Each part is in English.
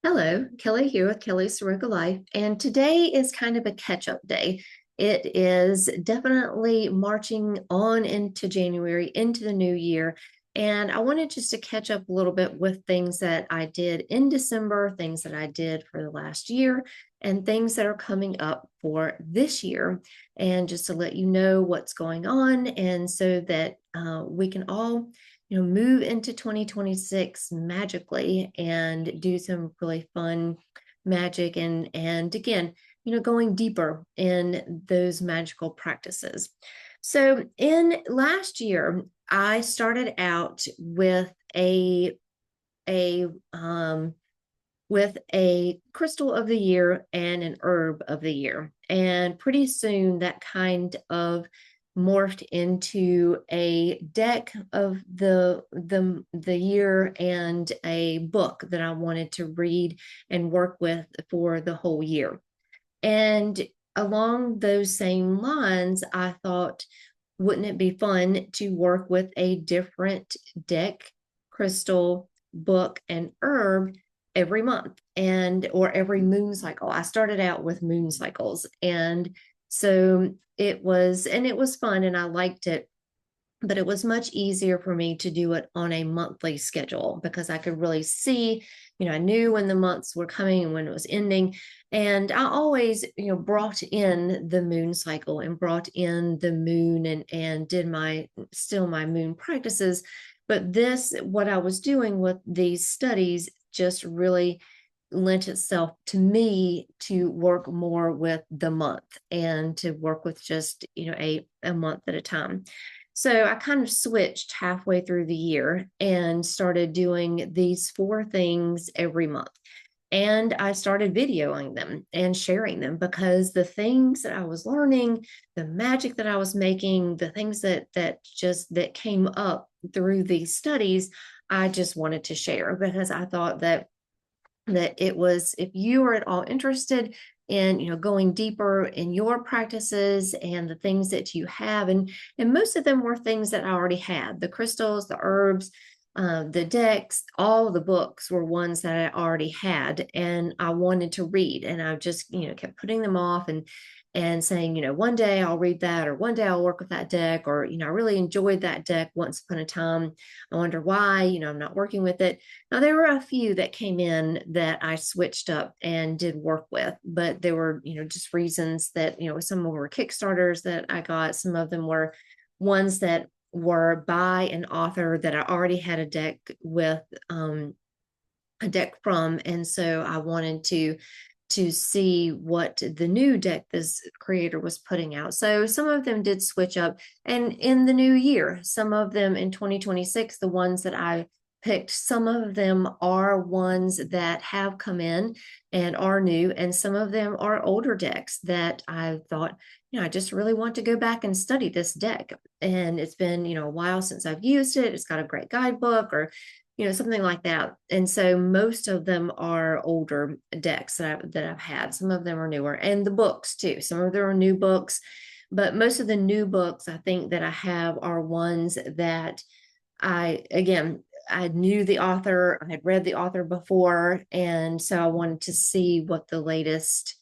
Hello, Kelly here with Kelly's Soroka Life, and today is kind of a catch-up day. It is definitely marching on into January, into the new year, and I wanted just to catch up a little bit with things that I did in December, things that I did for the last year, and things that are coming up for this year, and just to let you know what's going on, and so that we can all move into 2026 magically and do some really fun magic and again, going deeper in those magical practices. So in last year, I started out a with a crystal of the year and an herb of the year. And pretty soon that kind of morphed into a deck of the year and a book that I wanted to read and work with for the whole year. And along those same lines, I thought, wouldn't it be fun to work with a different deck, crystal, book, and herb every month and or every moon cycle? I started out with moon cycles. And so it was fun and I liked it, but it was much easier for me to do it on a monthly schedule because I could really see, I knew when the months were coming and when it was ending. And I always, brought in the moon cycle and brought in the moon and did my moon practices. But what I was doing with these studies just really lent itself to me to work more with the month and to work with just, a month at a time. So I kind of switched halfway through the year and started doing these four things every month. And I started videoing them and sharing them because the things that I was learning, the magic that I was making, the things that came up through these studies, I just wanted to share because I thought that it was, if you are at all interested in going deeper in your practices and the things that you have, and most of them were things that I already had: the crystals, the herbs, the decks, all the books were ones that I already had and I wanted to read, and I just kept putting them off and saying, one day I'll read that, or one day I'll work with that deck, or I really enjoyed that deck once upon a time. I wonder why I'm not working with it. Now there were a few that came in that I switched up and did work with, but there were just reasons that some of them were Kickstarters that I got, some of them were ones that were by an author that I already had a deck with, a deck from, and so I wanted to see what the new deck this creator was putting out. So some of them did switch up, and in the new year, some of them in 2026, the ones that I picked, some of them are ones that have come in and are new, and some of them are older decks that I thought, I just really want to go back and study this deck. And it's been, a while since I've used it. It's got a great guidebook or something like that. And so most of them are older decks that I've had. Some of them are newer, and the books too. Some of them are new books, but most of the new books I think that I have are ones that I knew the author, I had read the author before, and so I wanted to see what the latest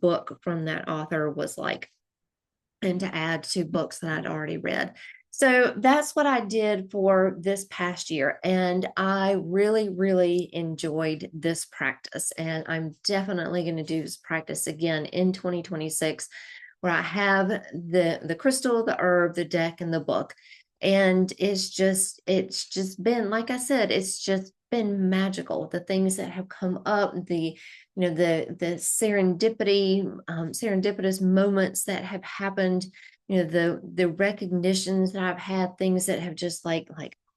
book from that author was like, and to add to books that I'd already read. So that's what I did for this past year. And I really, really enjoyed this practice. And I'm definitely going to do this practice again in 2026, where I have the crystal, the herb, the deck, and the book. And it's just been, like I said, it's just been magical. The things that have come up, the serendipitous moments that have happened, the recognitions that I've had, things that have just like,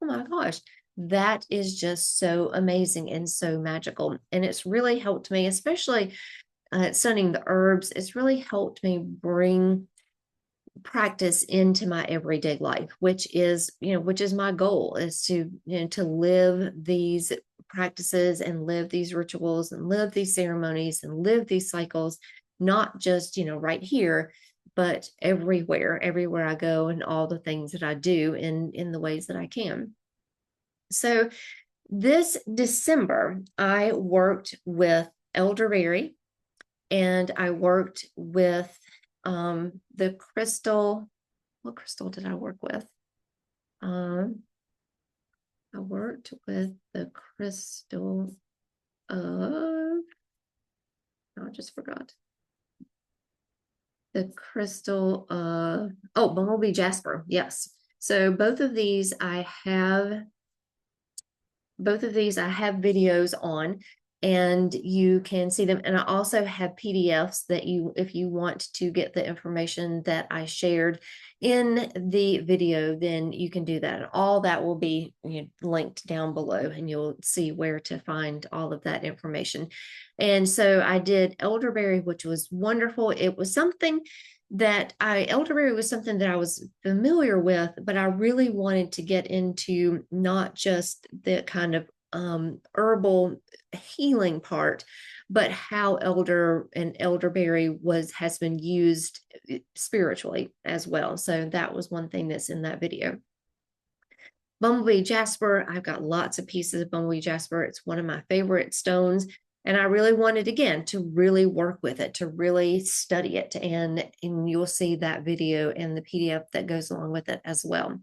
oh my gosh, that is just so amazing and so magical. And it's really helped me, especially studying the herbs. It's really helped me bring practice into my everyday life, which is my goal, is to live these practices and live these rituals and live these ceremonies and live these cycles, not just right here, but everywhere I go, and all the things that I do in the ways that I can. So This December, I worked with Elderberry, and I worked with the crystal. What crystal did I work with? I worked with the crystal of, I just forgot. The crystal of, oh, Bumblebee Jasper. Yes. So both of these I have videos on, and you can see them. And I also have PDFs that you, if you want to get the information that I shared in the video, then you can do that. And all that will be, linked down below, and you'll see where to find all of that information. And so I did Elderberry, which was wonderful. It was something that Elderberry was something that I was familiar with, but I really wanted to get into not just the kind of herbal healing part, but how elderberry has been used spiritually as well. So that was one thing that's in that video. Bumblebee Jasper, I've got lots of pieces of Bumblebee Jasper. It's one of my favorite stones. And I really wanted, again, to really work with it, to really study it. And you'll see that video and the PDF that goes along with it as well.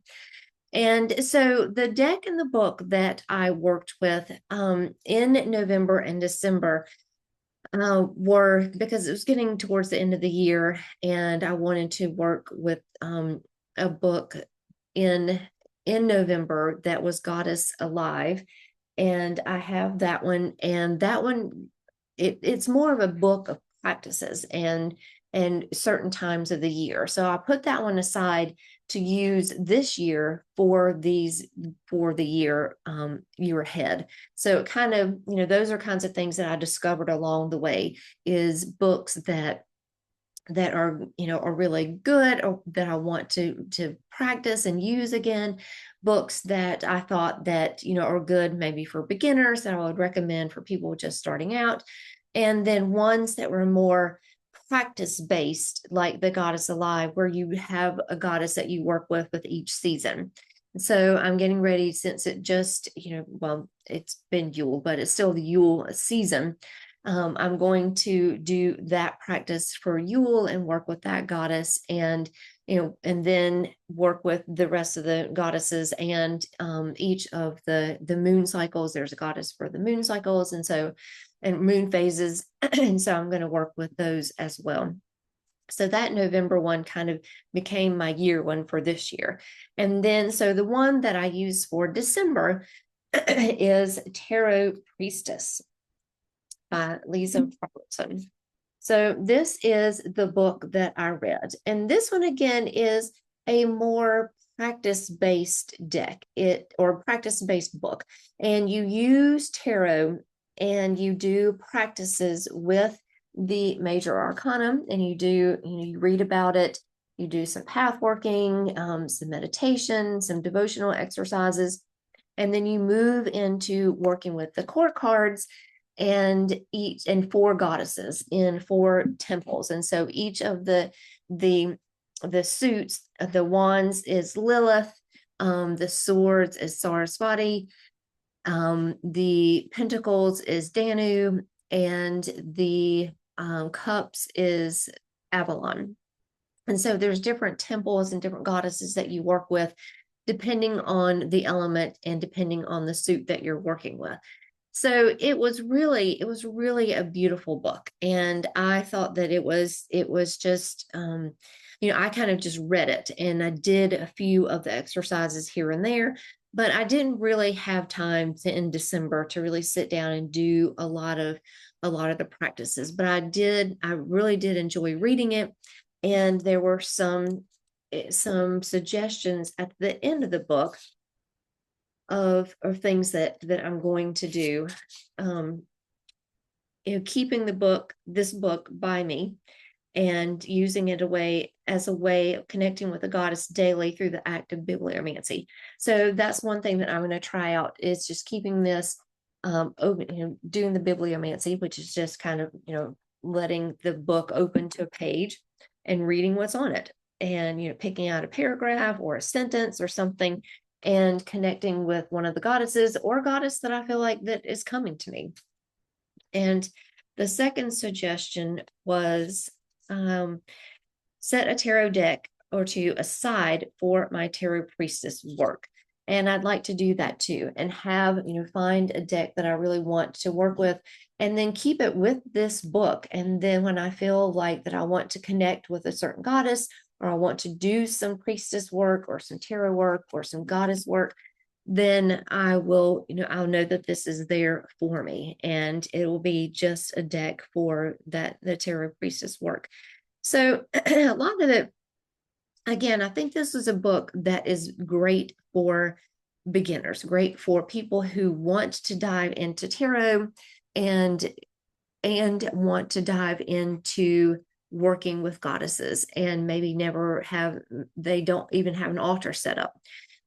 And so the deck and the book that I worked with in November and December were, because it was getting towards the end of the year, and I wanted to work with a book in November that was Goddess Alive. And I have that one, and that one, it's more of a book of practices and certain times of the year. So I put that one aside to use this year for the year ahead. So it kind of, those are kinds of things that I discovered along the way, is books that are really good, or that I want to practice and use again, books that I thought that are good maybe for beginners, that I would recommend for people just starting out, and then ones that were more practice based, like the Goddess Alive, where you have a goddess that you work with each season. So I'm getting ready, since it just, well, it's been Yule, but it's still the Yule season. I'm going to do that practice for Yule and work with that goddess, and and then work with the rest of the goddesses, and each of the moon cycles. There's a goddess for the moon cycles, and moon phases, and so I'm going to work with those as well. So that November one kind of became my year one for this year. And then, so the one that I use for December is Tarot Priestess by Leeza Robertson. So this is the book that I read. And this one, again, is a more practice-based deck, or practice-based book. And you use tarot, and you do practices with the major arcana, and you read about it, you do some path working, some meditation, some devotional exercises, and then you move into working with the court cards and four goddesses in four temples. And so each of the suits, the wands is Lilith, the swords is Sarasvati, the pentacles is Danu, and the cups is Avalon. And so there's different temples and different goddesses that you work with, depending on the element and depending on the suit that you're working with. So it was really a beautiful book. And I thought that it was just, I kind of just read it, and I did a few of the exercises here and there, but I didn't really have time in December to really sit down and do a lot of the practices. But I really did enjoy reading it. And there were some suggestions at the end of the book of things that I'm going to do, keeping this book by me, and using it as a way of connecting with the goddess daily through the act of bibliomancy. So that's one thing that I'm going to try out, is just keeping this open, doing the bibliomancy, which is just kind of, letting the book open to a page and reading what's on it, and, picking out a paragraph or a sentence or something, and connecting with one of the goddesses or goddess that I feel like that is coming to me. And the second suggestion was set a tarot deck or two aside for my tarot priestess work. And I'd like to do that too, and have, find a deck that I really want to work with, and then keep it with this book. And then when I feel like that I want to connect with a certain goddess, or I want to do some priestess work or some tarot work or some goddess work, then I will, I'll know that this is there for me, and it will be just a deck for the tarot priestess work. So a lot of it, again, I think this is a book that is great for beginners, great for people who want to dive into tarot and want to dive into working with goddesses, and maybe they don't even have an altar set up,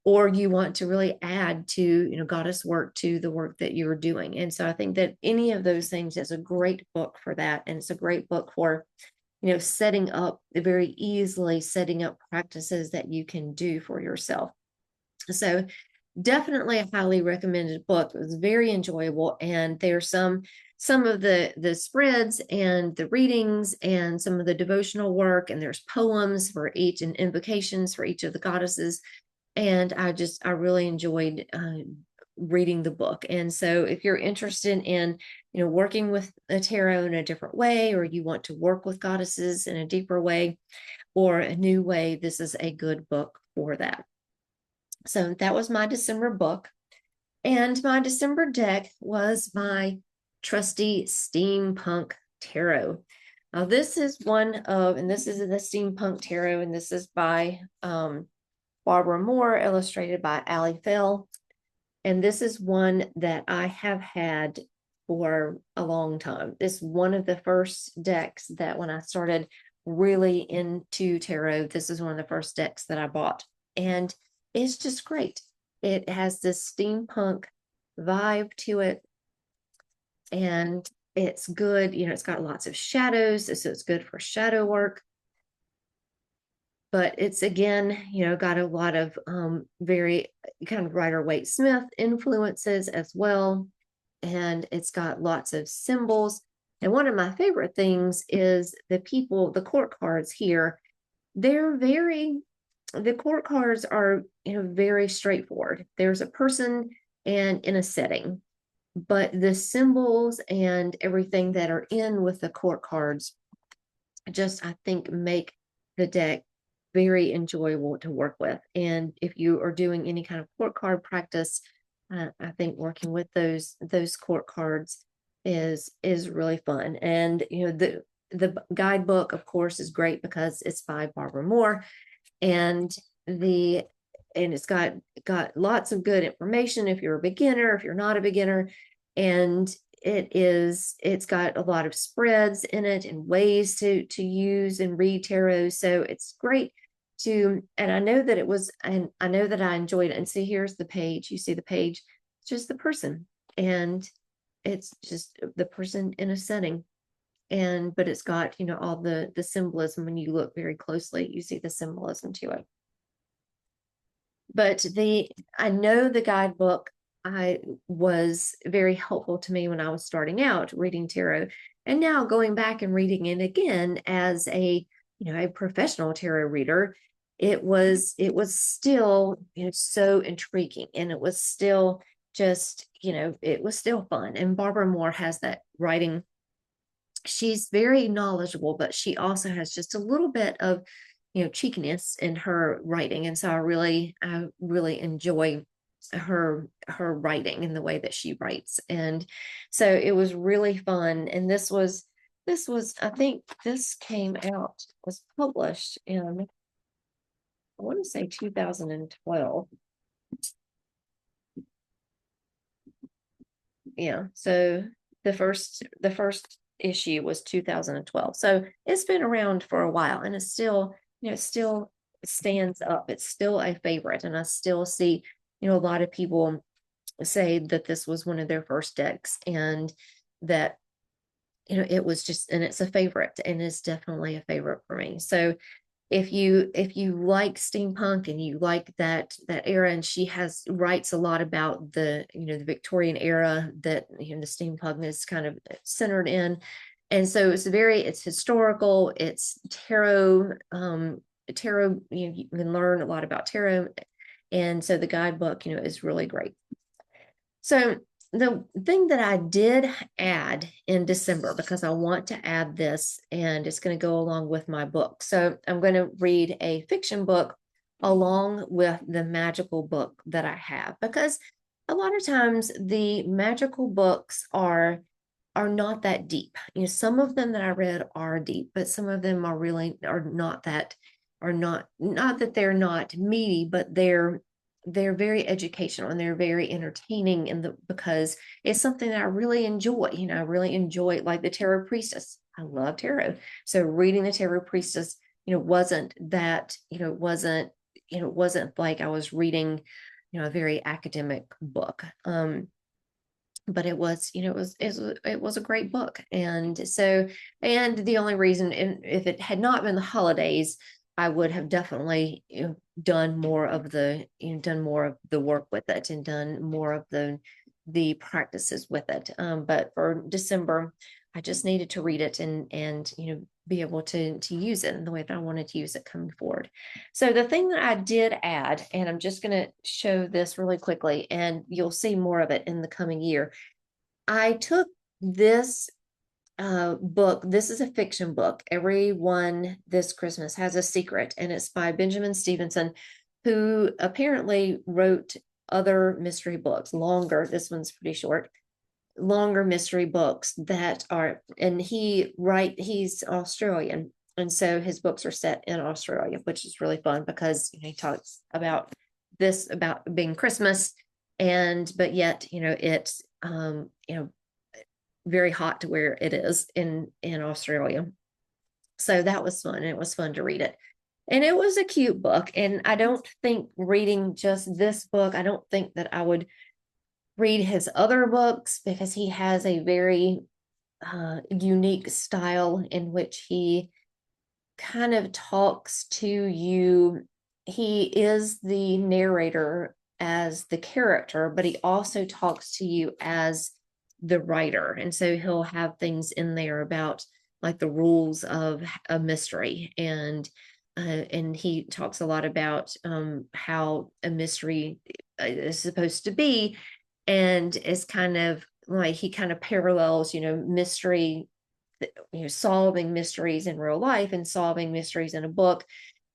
or you want to really add to, goddess work to the work that you're doing. And so I think that any of those things is a great book for that. And it's a great book for, setting up practices that you can do for yourself. So definitely a highly recommended book. It was very enjoyable. And there's some of the spreads and the readings and some of the devotional work, and there's poems for each and invocations for each of the goddesses. And I really enjoyed reading the book. And so if you're interested in, working with the tarot in a different way, or you want to work with goddesses in a deeper way or a new way, this is a good book for that. So that was my December book. And my December deck was my trusty Steampunk Tarot. Now this is this is the Steampunk Tarot, and this is by Barbara Moore, illustrated by Ali Fell. And this is one that I have had for a long time. This is one of the first decks that when I started really into tarot, this is one of the first decks that I bought. And it's just great. It has this steampunk vibe to it. And it's good. It's got lots of shadows, so it's good for shadow work. But it's, again, got a lot of very kind of Rider-Waite Smith influences as well. And it's got lots of symbols. And one of my favorite things is the court cards here. The court cards are, very straightforward. There's a person and in a setting, but the symbols and everything that are in with the court cards just, I think, make the deck very enjoyable to work with. And if you are doing any kind of court card practice, I think working with those court cards is really fun. And the guidebook, of course, is great because it's by Barbara Moore, and it's got lots of good information if you're a beginner, if you're not a beginner. And it's got a lot of spreads in it and ways to use and read tarot. So it's great and I know that I enjoyed it. And see, here's the page. You see the page, it's just the person, and it's just the person in a setting. But it's got, all the symbolism. When you look very closely, you see the symbolism to it. But I know the guidebook was very helpful to me when I was starting out reading tarot, and now going back and reading it again as a professional tarot reader, it was still so intriguing, and it was still just it was still fun. And Barbara Moore has that writing. She's very knowledgeable, but she also has just a little bit of cheekiness in her writing, and so I really enjoy her writing and the way that she writes. And so it was really fun. And this was I think this was published in, I want to say 2012. Yeah, so the first issue was 2012. So it's been around for a while, and it's still, it still stands up. It's still a favorite, and I still see, a lot of people say that this was one of their first decks, and that, it was just, and it's a favorite, and it's definitely a favorite for me. So if you like steampunk and you like that era, and she writes a lot about the, you know, the Victorian era that, you know, the steampunk is kind of centered in. And so it's historical, it's tarot, tarot, you know, you can learn a lot about tarot. And so the guidebook, you know, is really great. So the thing that I did add in December, because I want to add this and it's going to go along with my book. So I'm going to read a fiction book along with the magical book that I have, because a lot of times the magical books are not that deep. You know, some of them that I read are deep, but some of them are not that, are not that they're not meaty, but they're very educational and they're very entertaining because it's something that I really enjoy. You know, I really enjoy, like the Tarot Priestess. I love tarot. So reading the Tarot Priestess, you know, wasn't like I was reading, you know, a very academic book. But it was, you know, it was a great book. And so, and the only reason, and if it had not been the holidays, I would have definitely, you know, done more of the, you know, done more of the work with it and done more of the practices with it. But for December, I just needed to read it and you know, be able to use it in the way that I wanted to use it coming forward. So the thing that I did add, and I'm just going to show this really quickly, and you'll see more of it in the coming year. I took this book. This is a fiction book. Everyone This Christmas Has a Secret, and it's by Benjamin Stevenson, who apparently wrote other mystery books, longer. This one's pretty short, longer mystery books that are, and he's Australian. And so his books are set in Australia, which is really fun because, you know, he talks about this, about being Christmas, and but yet, you know, it's you know, very hot to where it is in Australia. So that was fun, and it was fun to read it. And it was a cute book. And I don't think reading just this book, I don't think that I would read his other books, because he has a very unique style in which he kind of talks to you. He is the narrator as the character, but he also talks to you as the writer. And so he'll have things in there about like the rules of a mystery, and he talks a lot about how a mystery is supposed to be, and it's kind of like he kind of parallels, you know, mystery, you know, solving mysteries in real life and solving mysteries in a book,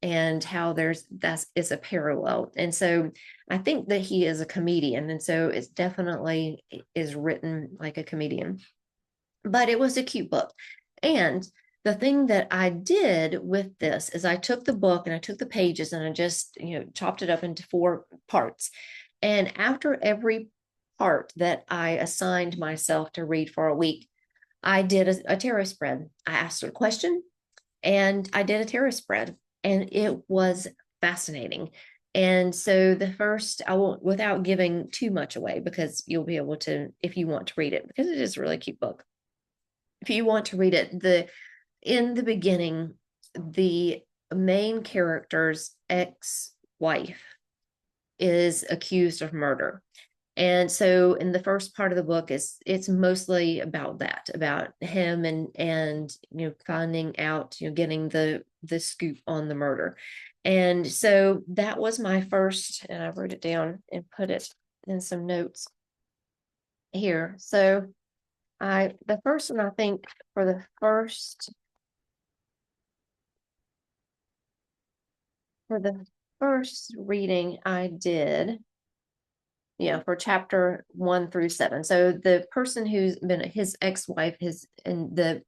and how that is a parallel. And so I think that he is a comedian, and so it's definitely is written like a comedian. But it was a cute book. And the thing that I did with this is I took the book and I took the pages and I just, you know, chopped it up into 4 parts. And after every part that I assigned myself to read for a week, I did a tarot spread. I asked a question and I did a tarot spread, and it was fascinating. And so the first, I won't, without giving too much away, because you'll be able to, if you want to read it, because it is a really cute book. If you want to read it, in the beginning, the main character's ex-wife is accused of murder. And so in the first part of the book, it's mostly about that, about him and you know, finding out, you know, getting the scoop on the murder. And so that was my first, and I wrote it down and put it in some notes here. So the first one, I think for the first reading I did, yeah, for chapter 1 through 7. So the person who's been his ex-wife, and the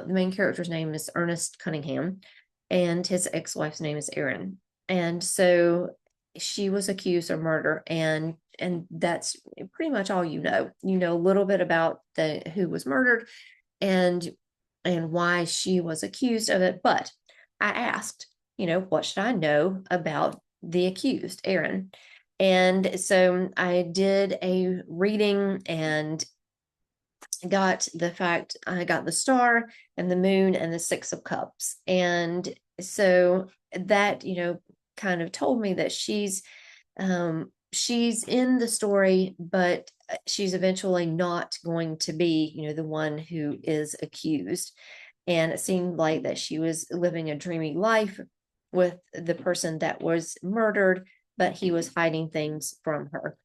main character's name is Ernest Cunningham, and his ex-wife's name is Erin. And so she was accused of murder, and that's pretty much all you know. You know a little bit about who was murdered and why she was accused of it. But I asked, you know, what should I know about the accused, Erin? And so I did a reading and I got the star and the moon and the 6 of cups. And so that, kind of told me that she's in the story, but she's eventually not going to be, the one who is accused. And it seemed like that she was living a dreamy life with the person that was murdered, but he was hiding things from her,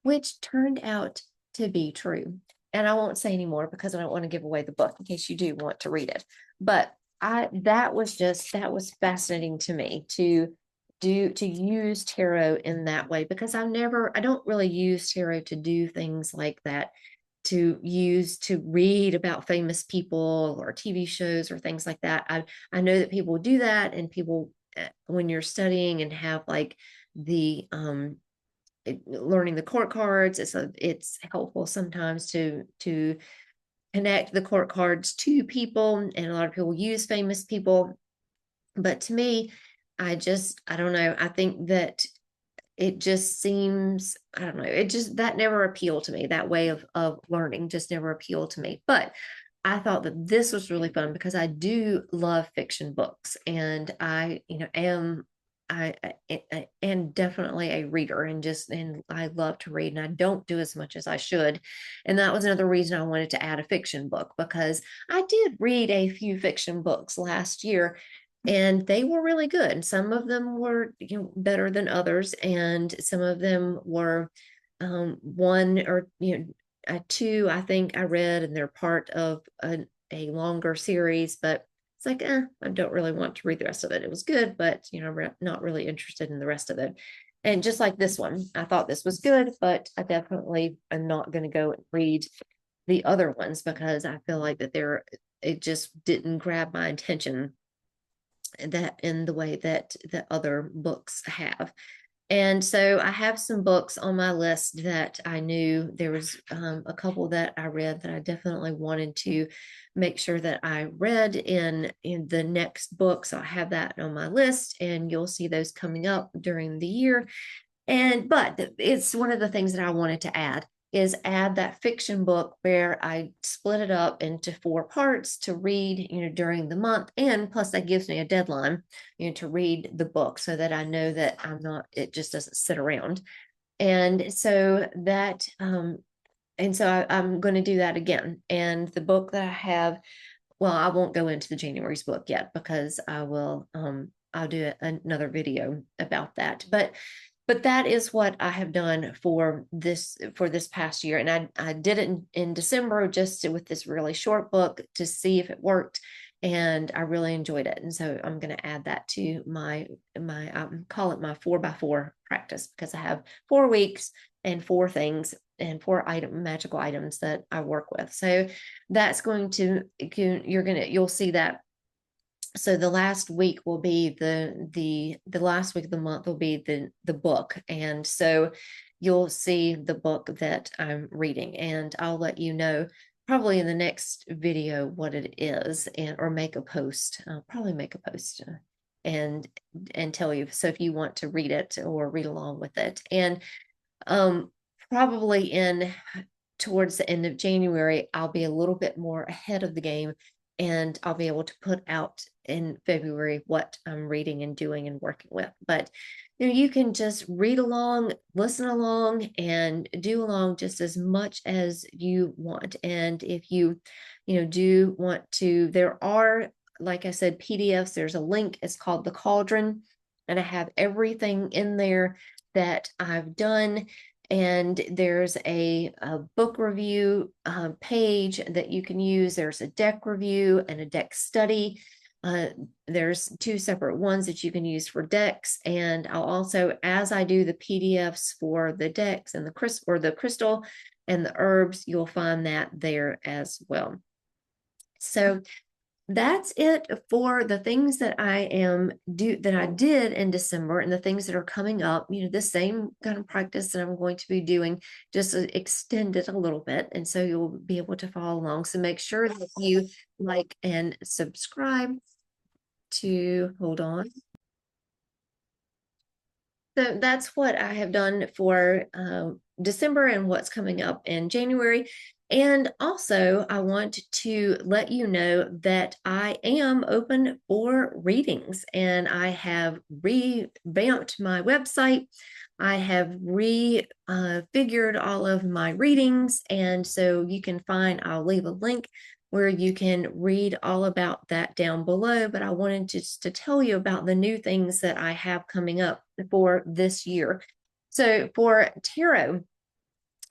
which turned out to be true. And I won't say anymore because I don't want to give away the book in case you do want to read it. But that was fascinating to me to use tarot in that way, because I don't really use tarot to do things like that, to use to read about famous people or TV shows or things like that. I know that people do that, and people, when you're studying and have like the learning the court cards, it's helpful sometimes to connect the court cards to people, and a lot of people use famous people. But to me, I don't know, I think that it just seems, I don't know, it just, that never appealed to me. That way of learning just never appealed to me. But I thought that this was really fun because I do love fiction books, and I, I am definitely a reader, and I love to read, and I don't do as much as I should. And that was another reason I wanted to add a fiction book, because I did read a few fiction books last year, and they were really good. Some of them were, better than others, and some of them were one or two, I think I read, and they're part of a longer series. But it's like, I don't really want to read the rest of it. It was good, but I'm not really interested in the rest of it. And just like this one, I thought this was good, but I definitely am not going to go and read the other ones, because I feel like that it just didn't grab my attention that in the way that the other books have. And so I have some books on my list that I knew there was a couple that I read that I definitely wanted to make sure that I read in the next book. So I have that on my list, and you'll see those coming up during the year. But it's one of the things that I wanted to add that fiction book where I split it up into 4 parts to read, during the month. And plus that gives me a deadline, to read the book, so that I know that it just doesn't sit around. And so I'm going to do that again. And the book that I have, well, I won't go into the January's book yet, because I'll do another video about that. But that is what I have done for this past year. And I did it in December, just with this really short book, to see if it worked. And I really enjoyed it. And so I'm going to add that to my call it my 4x4 practice, because I have 4 weeks and 4 things and 4 magical items that I work with. So that's you'll see that. So the last week will be the last week of the month will be the book. And so you'll see the book that I'm reading, and I'll let you know probably in the next video what it is, or make a post. I'll probably make a post and tell you. So if you want to read it or read along with it. And probably towards the end of January, I'll be a little bit more ahead of the game, and I'll be able to put out in February what I'm reading and doing and working with. But you can just read along, listen along, and do along just as much as you want. And if you do want to, there are, like I said, PDFs. There's a link. It's called The Cauldron, and I have everything in there that I've done. And there's a book review page that you can use. There's a deck review and a deck study. There's 2 separate ones that you can use for decks. And I'll also, as I do the PDFs for the decks and the crystal and the herbs, you'll find that there as well. So that's it for the things that I did in December, and the things that are coming up. The same kind of practice that I'm going to be doing, just extend it a little bit, and so you'll be able to follow along. So make sure that you like and subscribe to hold on. So that's what I have done for December and what's coming up in January. And also, I want to let you know that I am open for readings, and I have revamped my website. I have refigured all of my readings, and so you can find, I'll leave a link where you can read all about that down below. But I wanted just to tell you about the new things that I have coming up for this year. So for tarot,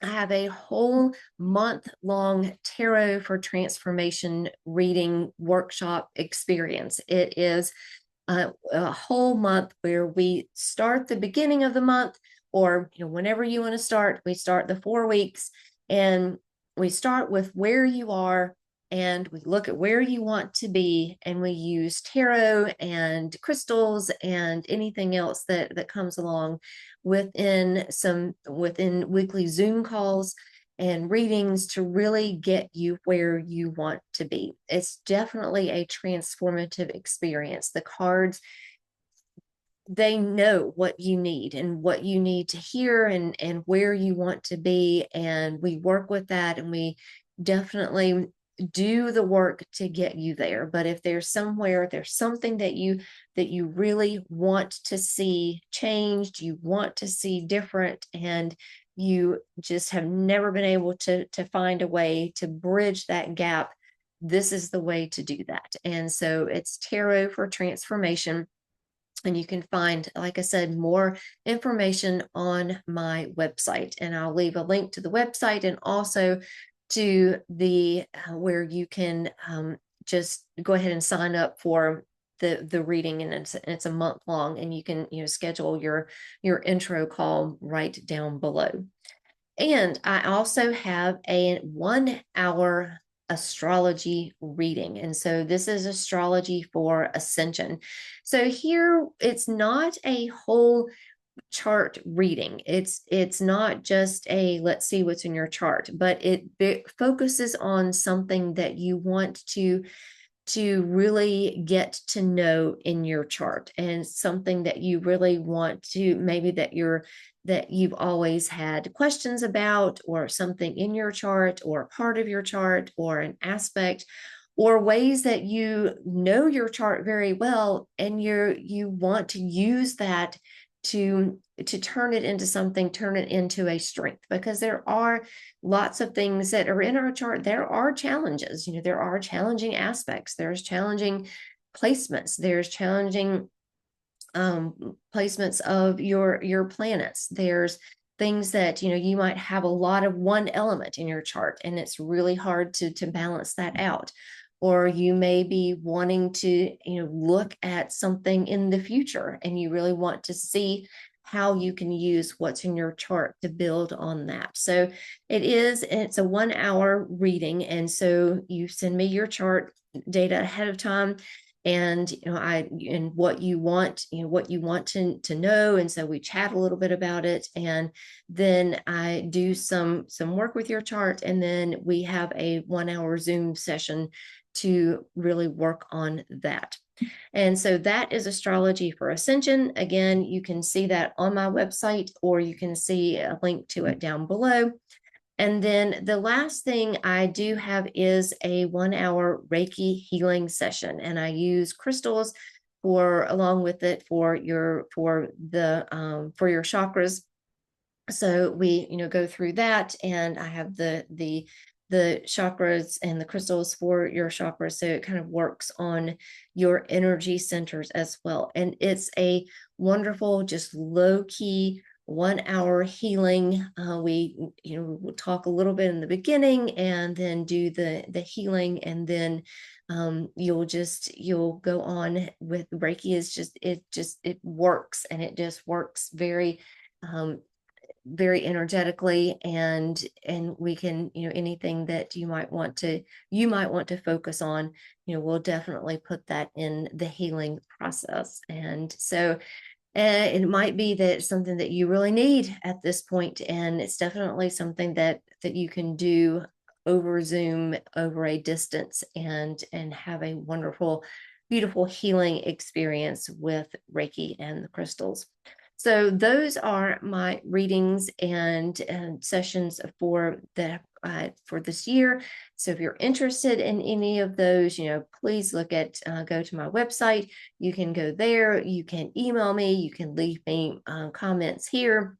I have a whole month-long tarot for transformation reading workshop experience. It is a whole month where we start the beginning of the month, or whenever you want to start. We start the 4 weeks, and we start with where you are, and we look at where you want to be, and we use tarot and crystals and anything else that comes along within weekly Zoom calls and readings to really get you where you want to be. It's definitely a transformative experience. The cards, they know what you need and what you need to hear, and where you want to be, and we work with that, and we definitely do the work to get you there. But if there's something that you really want to see changed, you want to see different, and you just have never been able to find a way to bridge that gap, this is the way to do that. And so it's tarot for transformation. And you can find, like I said, more information on my website. And I'll leave a link to the website, and also to the where you can just go ahead and sign up for the reading. And it's a month long, and you can schedule your intro call right down below. And I also have a 1 hour astrology reading. And so this is astrology for Ascension. So here it's not a whole chart reading. It's not just a let's see what's in your chart, but it focuses on something that you want to really get to know in your chart, and something that you really want to, maybe that you've always had questions about, or something in your chart, or part of your chart, or an aspect, or ways that you know your chart very well, and you want to use that to turn it into something, turn it into a strength, because there are lots of things that are in our chart. There are challenges, there are challenging aspects, there's challenging placements, there's challenging placements of your planets. There's things that you might have a lot of one element in your chart, and it's really hard to balance that out. Or you may be wanting to look at something in the future, and you really want to see how you can use what's in your chart to build on that. So it's a 1 hour reading, and so you send me your chart data ahead of time, and what you want to know. And so we chat a little bit about it, and then I do some work with your chart, and then we have a 1 hour Zoom session to really work on that. And so that is astrology for Ascension. Again, you can see that on my website, or you can see a link to it down below. And then the last thing I do have is a 1 hour Reiki healing session, and I use crystals along with it for your chakras. So we go through that, and I have the chakras and the crystals for your chakras, so it kind of works on your energy centers as well. And it's a wonderful, just low-key 1 hour healing. We'll talk a little bit in the beginning, and then do the healing, and then you'll go on with Reiki. It works, and it just works very very energetically, and we can anything that you might want to focus on, we'll definitely put that in the healing process. And so it might be that it's something that you really need at this point, and it's definitely something that you can do over Zoom, over a distance, and have a wonderful, beautiful healing experience with Reiki and the crystals. So those are my readings and sessions for this year. So if you're interested in any of those, please go to my website. You can go there. You can email me. You can leave me comments here.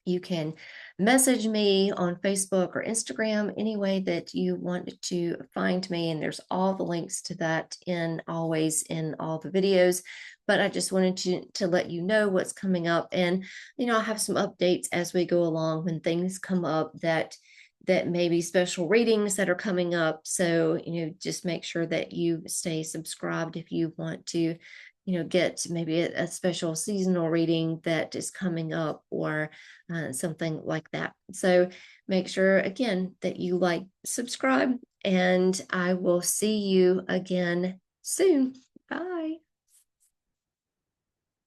You can message me on Facebook or Instagram, any way that you want to find me. And there's all the links to that always in all the videos. But I just wanted to let you know what's coming up. And, I'll have some updates as we go along when things come up that may be special readings that are coming up. So, just make sure that you stay subscribed if you want to get maybe a special seasonal reading that is coming up, or something like that. So make sure again that you subscribe, and I will see you again soon. Bye.